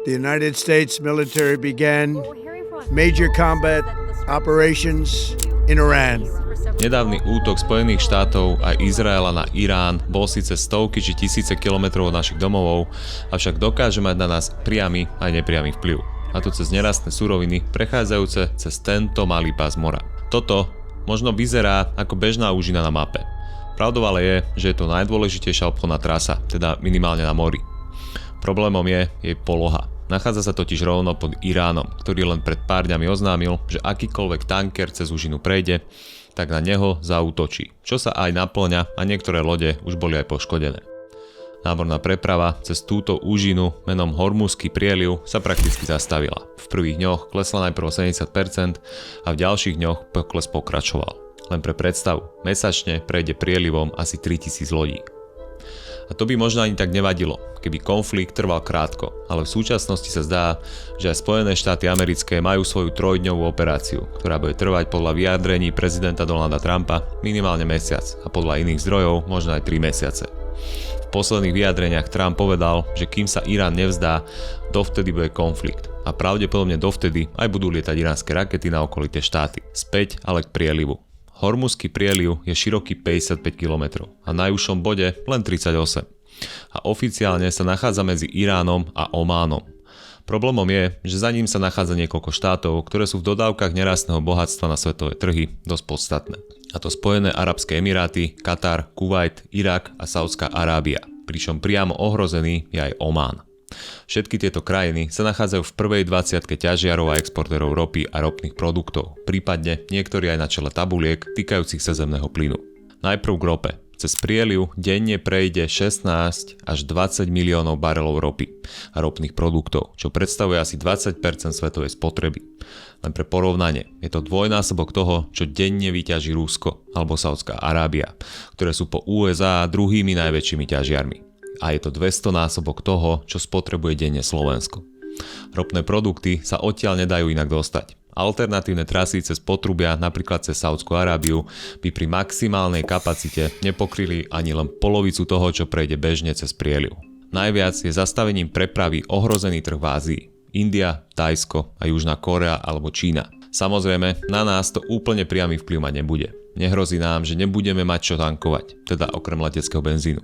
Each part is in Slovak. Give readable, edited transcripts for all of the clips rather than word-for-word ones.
the United States military began major combat operations in Iran. Nedávny útok Spojených štátov a Izraela na Irán bol síce stovky či tisíce kilometrov od našich domovov, avšak dokáže mať na nás priamy aj nepriamy vplyv. A to cez nerastné suroviny prechádzajúce cez tento malý pás mora. Toto možno vyzerá ako bežná úžina na mape. Pravdou ale je, že je to najdôležitejšia obchodná trasa, teda minimálne na mori. Problémom je jej poloha. Nachádza sa totiž rovno pod Iránom, ktorý len pred pár dňami oznámil, že akýkoľvek tanker cez úžinu prejde, tak na neho zaútočí, čo sa aj naplňa a niektoré lode už boli aj poškodené. Námorná preprava cez túto úžinu menom Hormuzský prieliv sa prakticky zastavila. V prvých dňoch klesla najprv 70% a v ďalších dňoch pokles pokračoval. Len pre predstavu, mesačne prejde prielivom asi 3000 lodí. A to by možno ani tak nevadilo, keby konflikt trval krátko, ale v súčasnosti sa zdá, že aj Spojené štáty americké majú svoju trojdňovú operáciu, ktorá bude trvať podľa vyjadrení prezidenta Donalda Trumpa minimálne mesiac a podľa iných zdrojov možno aj 3 mesiace. V posledných vyjadreniach Trump povedal, že kým sa Irán nevzdá, dovtedy bude konflikt a pravdepodobne dovtedy aj budú lietať iránske rakety na okolité štáty. Späť ale k prielivu. Hormuzský prieliv je široký 55 km a na najúžšom bode len 38. A oficiálne sa nachádza medzi Iránom a Ománom. Problémom je, že za ním sa nachádza niekoľko štátov, ktoré sú v dodávkach nerastného bohatstva na svetové trhy dosť podstatné. A to Spojené arabské emiráty, Katar, Kuvajt, Irak a Saudská Arábia. Pričom priamo ohrozený je aj Omán. Všetky tieto krajiny sa nachádzajú v prvej 20 ťažiarov a exportérov ropy a ropných produktov, prípadne niektorí aj na čele tabuliek týkajúcich sa zemného plynu. Najprv k rope. Cez prieliv denne prejde 16 až 20 miliónov barelov ropy a ropných produktov, čo predstavuje asi 20% svetovej spotreby. Len pre porovnanie, je to dvojnásobok toho, čo denne vyťaží Rusko alebo Saudská Arábia, ktoré sú po USA druhými najväčšími ťažiarmi. A je to 200 násobok toho, čo spotrebuje denne Slovensko. Ropné produkty sa odtiaľ nedajú inak dostať. Alternatívne trasy cez potrubia, napríklad cez Saudskú Arábiu, by pri maximálnej kapacite nepokryli ani len polovicu toho, čo prejde bežne cez prieliv. Najviac je zastavením prepravy ohrozený trh v Ázii. India, Thajsko a Južná Kórea alebo Čína. Samozrejme, na nás to úplne priamy vplyv mať nebude. Nehrozí nám, že nebudeme mať čo tankovať, teda okrem leteckého benzínu.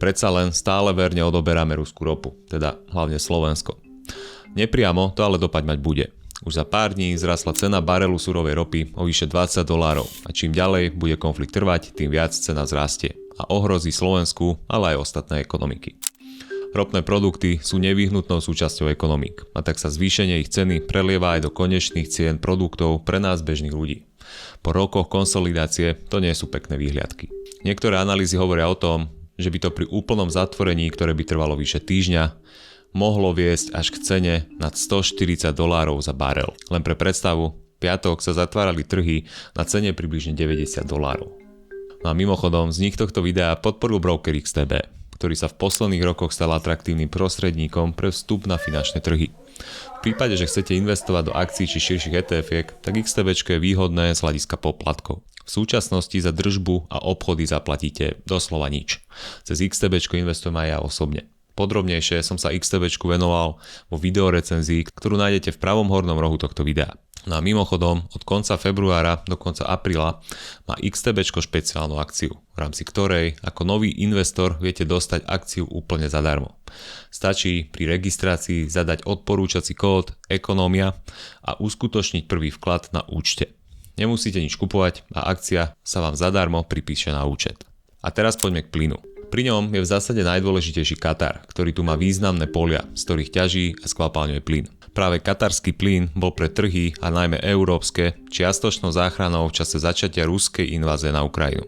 Predsa len stále verne odoberáme ruskú ropu, teda hlavne Slovensko. Nepriamo to ale dopať mať bude. Už za pár dní zrasla cena barelu surovej ropy o vyše $20 a čím ďalej bude konflikt trvať, tým viac cena vzrastie a ohrozí Slovensku, ale aj ostatné ekonomiky. Ropné produkty sú nevyhnutnou súčasťou ekonomík a tak sa zvýšenie ich ceny prelieva aj do konečných cien produktov pre nás bežných ľudí. Po rokoch konsolidácie to nie sú pekné výhliadky. Niektoré analýzy hovoria o tom, že by to pri úplnom zatvorení, ktoré by trvalo vyše týždňa, mohlo viesť až k cene nad $140 za barel. Len pre predstavu, piatok sa zatvárali trhy na cene približne $90. No a mimochodom, vznik tohto videa podporil broker XTB, ktorý sa v posledných rokoch stal atraktívnym prostredníkom pre vstup na finančné trhy. V prípade, že chcete investovať do akcií či širších ETF-iek, tak XTBčko je výhodné z hľadiska poplatkov. V súčasnosti za držbu a obchody zaplatíte doslova nič. Cez XTBčko investujem aj ja osobne. Podrobnejšie som sa XTBčku venoval vo videorecenzii, ktorú nájdete v pravom hornom rohu tohto videa. No a mimochodom, od konca februára do konca apríla má XTBčko špeciálnu akciu, v rámci ktorej ako nový investor viete dostať akciu úplne zadarmo. Stačí pri registrácii zadať odporúčací kód EKONÓMIA a uskutočniť prvý vklad na účte. Nemusíte nič kupovať a akcia sa vám zadarmo pripíše na účet. A teraz poďme k plynu. Pri ňom je v zásade najdôležitejší Katar, ktorý tu má významné polia, z ktorých ťaží a skvapalňuje plyn. Práve katarský plyn bol pre trhy a najmä európske čiastočnou záchranou v čase začatia ruskej invázie na Ukrajinu.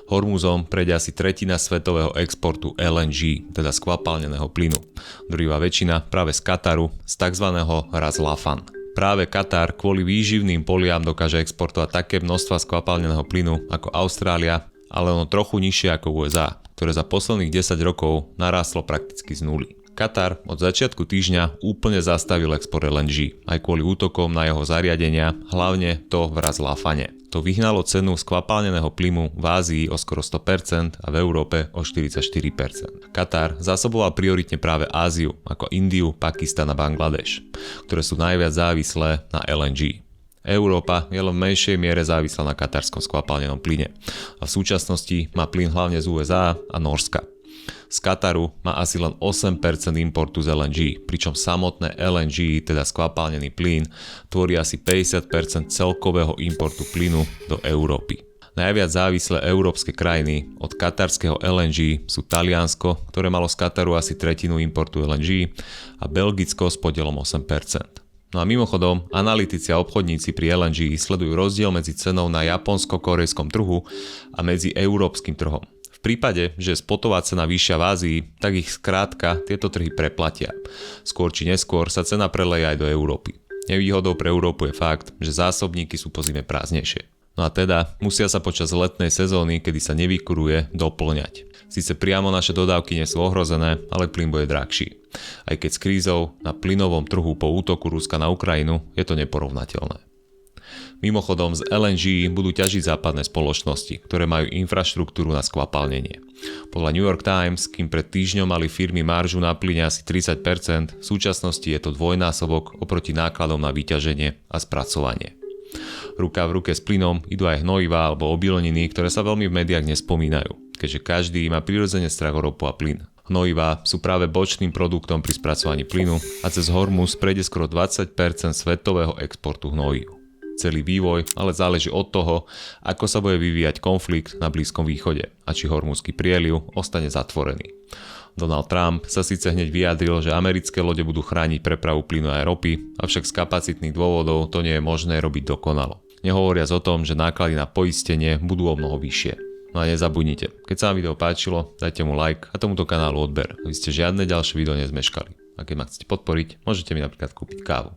Hormuzom prejde asi tretina svetového exportu LNG, teda skvapalneného plynu. Druhá väčšina práve z Kataru, z tzv. Ras Laffan. Práve Katar kvôli výživným poliam dokáže exportovať také množstva skvapalneného plynu ako Austrália, ale ono trochu nižšie ako USA, ktoré za posledných 10 rokov narástlo prakticky z nuly. Katar od začiatku týždňa úplne zastavil export LNG, aj kvôli útokom na jeho zariadenia, hlavne to v Ras Lafane. To vyhnalo cenu skvapalneného plynu v Ázii o skoro 100% a v Európe o 44%. Katar zásoboval prioritne práve Áziu, ako Indiu, Pakistan a Bangladeš, ktoré sú najviac závislé na LNG. Európa je len v menšej miere závislá na katarskom skvapalnenom plyne a v súčasnosti má plyn hlavne z USA a Nórska. Z Kataru má asi len 8% importu z LNG, pričom samotné LNG, teda skvapalnený plyn, tvorí asi 50% celkového importu plynu do Európy. Najviac závislé európske krajiny od katarského LNG sú Taliansko, ktoré malo z Kataru asi tretinu importu LNG, a Belgicko s podielom 8%. No a mimochodom, analytici a obchodníci pri LNG sledujú rozdiel medzi cenou na japonsko-korejskom trhu a medzi európskym trhom. V prípade, že je spotová cena vyššia v Ázii, tak ich skrátka tieto trhy preplatia. Skôr či neskôr sa cena preleje aj do Európy. Nevýhodou pre Európu je fakt, že zásobníky sú po zime prázdnejšie. No a teda musia sa počas letnej sezóny, kedy sa nevykuruje, doplňať. Síce priamo naše dodávky nie sú ohrozené, ale plyn bude drahší. Aj keď s krízou na plynovom trhu po útoku Ruska na Ukrajinu je to neporovnateľné. Mimochodom z LNG budú ťažiť západné spoločnosti, ktoré majú infraštruktúru na skvapalnenie. Podľa New York Times, kým pred týždňom mali firmy maržu na plyne asi 30%, v súčasnosti je to dvojnásobok oproti nákladom na vyťaženie a spracovanie. Ruka v ruke s plynom idú aj hnojivá alebo obilniny, ktoré sa veľmi v médiách nespomínajú, keďže každý má prirodzene strach o ropu a plyn. Hnojivá sú práve bočným produktom pri spracovaní plynu a cez Hormuz prejde skoro 20% svetového exportu hnojív. Celý vývoj ale záleží od toho, ako sa bude vyvíjať konflikt na Blízkom východe a či Hormuzský prieliv ostane zatvorený. Donald Trump sa síce hneď vyjadril, že americké lode budú chrániť prepravu plynu a ropy, avšak z kapacitných dôvodov to nie je možné robiť dokonalo. Nehovoriac o tom, že náklady na poistenie budú o mnoho vyššie. No a nezabudnite, keď sa vám video páčilo, dajte mu like a tomuto kanálu odber, aby ste žiadne ďalšie video nezmeškali. A keď ma chcete podporiť, môžete mi napríklad kúpiť kávu.